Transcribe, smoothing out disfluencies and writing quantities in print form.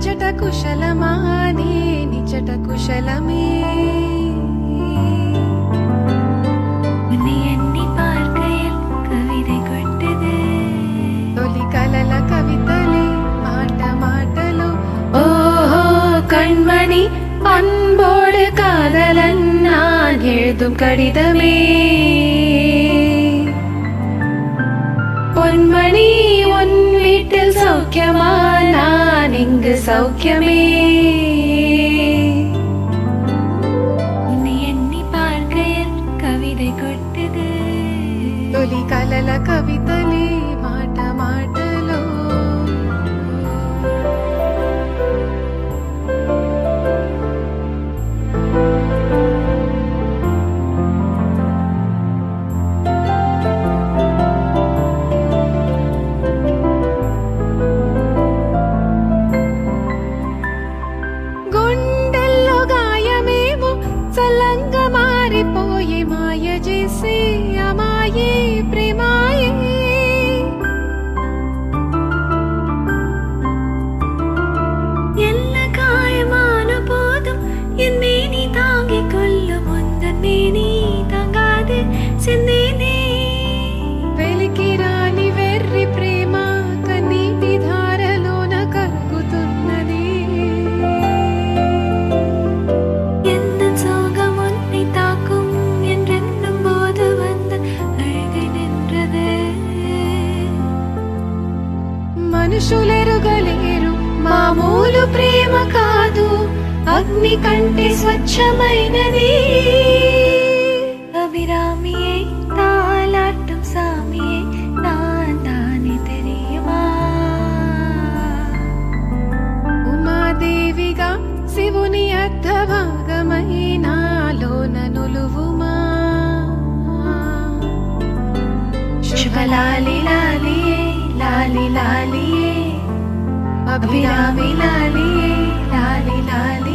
అచట కుశలమా నీ నిచట కుశలమే உன்னை எண்ணி பார்க்கையில் கவிதை கொட்டது తొలి కలల కవితలే మాట మాటలో ஓஹோ கண்மணி அன்போடு காதலன் நான் எழுதும் கடிதமே பொன்மணி உன் வீட்டில் சௌக்கியமா நான் இங்கு சௌக்கியமே உன்னை எண்ணி பார்க்கையில் கவிதை கொட்டது తొలి కలల కవితలే మాట మాటలో గుండెల్లో గాయమేమో చల్లంగా మారిపోయి మాయ చేసే అమాయే ప్రేమాయే என்ன காயமான போதும் என் மேனி தாங்கிக் கொள்ளும் உந்தன் மேனி தாங்காது செந்தேனே వెలికి రాని వెర్రి ప్రేమ కన్నీటి ధారలోన కరుగుతున్నది எந்த சோகம் உன்னை தாக்கும் என்றென்னும் போது வந்து அழுகை நின்றது మనుషులెరుగలేరు మామూలు ప్రేమ కాదు అగ్ని కంటే స్వచ్ఛమైనది அபிராமியை தாலாட்டும் சாமியை நான் தானே தெரியுமா ఉమాదేవిగా శివుని అర్ధభాగమై నాలోన నులువుమా శుభలాలి లాలియే లాలి లాలియే అభిరామి లాలి లాలి లాలి